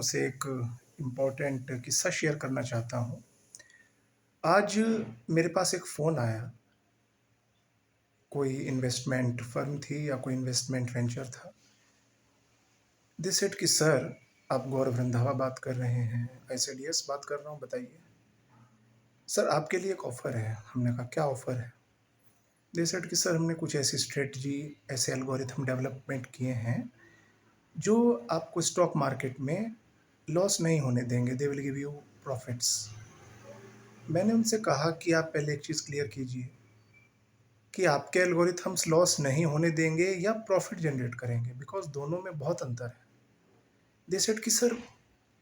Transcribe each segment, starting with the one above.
से एक इम्पोर्टेंट किस्सा शेयर करना चाहता हूँ। आज मेरे पास एक फ़ोन आया, कोई इन्वेस्टमेंट फ़र्म थी या कोई इन्वेस्टमेंट वेंचर था। दे सेड कि सर, आप गौरव रंधावा बात कर रहे हैं? आई सेड यस, बात कर रहा हूँ, बताइए। सर, आपके लिए एक ऑफ़र है। हमने कहा क्या ऑफ़र है? दे सेड कि सर, हमने कुछ ऐसी स्ट्रैटेजी, ऐसे एल्गोरिथम डेवलपमेंट किए हैं, जो आपको स्टॉक मार्केट में लॉस नहीं होने देंगे, they will give you profits. मैंने उनसे कहा कि आप पहले एक चीज़ क्लियर कीजिए कि आपके एल्गोरिथम्स लॉस नहीं होने देंगे या प्रॉफिट जनरेट करेंगे, बिकॉज़ दोनों में बहुत अंतर है। दे सेड कि सर,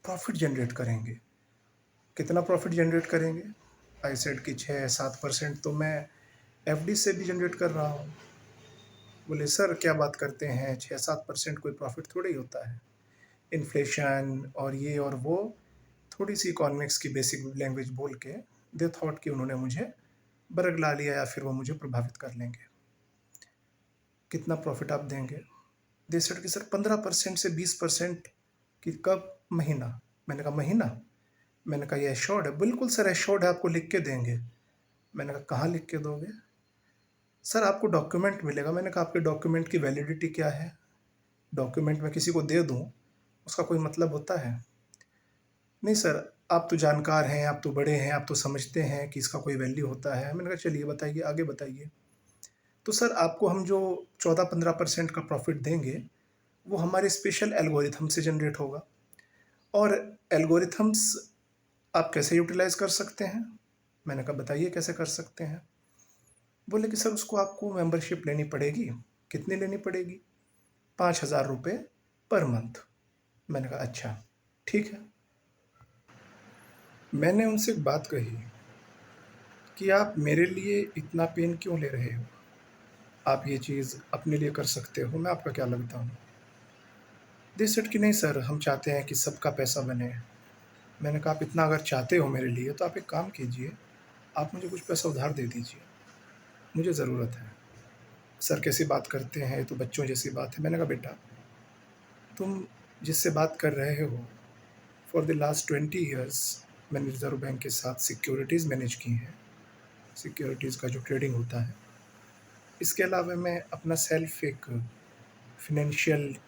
प्रॉफिट जनरेट करेंगे। कितना प्रॉफिट जनरेट करेंगे? आई सेड कि 6-7% तो मैं एफडी से भी जनरेट कर रहा हूँ। बोले सर, क्या बात करते हैं, 6-7% कोई प्रॉफिट थोड़ा ही होता है। इन्फ्लेशन और ये और वो थोड़ी-सी इकोनॉमिक्स की बेसिक लैंग्वेज बोल के दे थॉट कि उन्होंने मुझे बरगला लिया या फिर वो मुझे प्रभावित कर लेंगे। कितना प्रॉफिट आप देंगे? दे सेड कि सर 15% से 20% कि कब? महीना। मैंने कहा महीना? मैंने कहा ये एश्योर्ड है? बिल्कुल सर एश्योर्ड है, आपको लिख के देंगे। मैंने कहा कहाँ लिख के दोगे? सर आपको डॉक्यूमेंट मिलेगा। मैंने कहा आपके डॉक्यूमेंट की वैलिडिटी क्या है? डॉक्यूमेंट मैं किसी को दे दूँ, उसका कोई मतलब होता है? नहीं सर, आप तो जानकार हैं, आप तो बड़े हैं, आप तो समझते हैं कि इसका कोई वैल्यू होता है। मैंने कहा चलिए बताइए, आगे बताइए। तो सर आपको हम जो 14-15% का प्रॉफिट देंगे, वो हमारे स्पेशल एल्गोरिथम से जनरेट होगा। और एल्गोरिथम्स आप कैसे यूटिलाइज़ कर सकते हैं? मैंने कहा बताइए कैसे कर सकते हैं? बोले कि सर उसको आपको मेंबरशिप लेनी पड़ेगी। कितनी लेनी पड़ेगी? ₹5000 पर मंथ। मैंने कहा अच्छा, ठीक है। मैंने उनसे एक बात कही कि आप मेरे लिए इतना पेन क्यों ले रहे हो? आप ये चीज़ अपने लिए कर सकते हो, मैं आपका क्या लगता हूँ? दे सेड कि नहीं सर, हम चाहते हैं कि सबका पैसा बने। मैंने कहा आप इतना अगर चाहते हो मेरे लिए तो आप एक काम कीजिए, आप मुझे कुछ पैसा उधार दे दीजिए, मुझे ज़रूरत है। सर कैसी बात करते हैं, ये तो बच्चों जैसी बात है। मैंने कहा बेटा, तुम जिससे बात कर रहे हो, फॉर द लास्ट 20 ईयर्स मैंने रिज़र्व बैंक के साथ सिक्योरिटीज़ मैनेज की हैं, सिक्योरिटीज़ का जो ट्रेडिंग होता है। इसके अलावा मैं अपना सेल्फ एक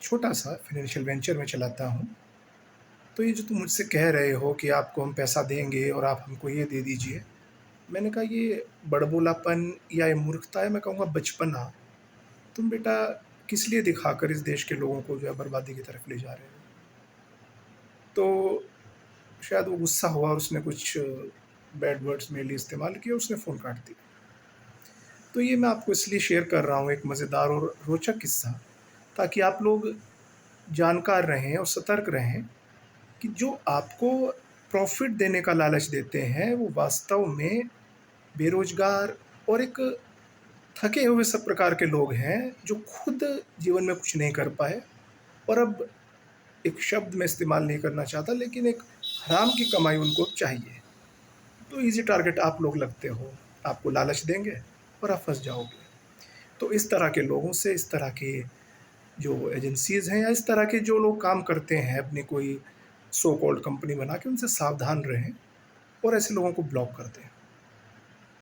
छोटा-सा फ़ाइनेंशियल वेंचर में चलाता हूँ। तो ये जो तुम मुझसे कह रहे हो कि आपको हम पैसा देंगे और आप हमको ये दे दीजिए, मैंने कहा ये बड़बोलापन या ये मूर्खता है, मैं कहूँगा बचपना। तुम बेटा किस लिए दिखाकर इस देश के लोगों को जो है बर्बादी की तरफ ले जा रहे हो? तो शायद वो गुस्सा हुआ और उसने कुछ बैड वर्ड्स मेरे लिए इस्तेमाल किए, उसने फ़ोन काट दिया। तो ये मैं आपको इसलिए शेयर कर रहा हूँ एक मज़ेदार और रोचक किस्सा, ताकि आप लोग जानकार रहें और सतर्क रहें कि जो आपको प्रॉफ़िट देने का लालच देते हैं, वो वास्तव में बेरोज़गार और एक थके हुए सब प्रकार के लोग हैं, जो खुद जीवन में कुछ नहीं कर पाए और अब एक शब्द मैं इस्तेमाल नहीं करना चाहता, लेकिन एक हराम की कमाई उनको चाहिए। तो ईज़ी टारगेट आप लोग लगते हो, आपको लालच देंगे और आप फँस जाओगे। तो इस तरह के लोगों से, इस तरह के जो एजेंसीज़ हैं या इस तरह के जो लोग काम करते हैं अपनी कोई सो कॉल्ड कंपनी बना के, उनसे सावधान रहें और ऐसे लोगों को ब्लॉक कर दें।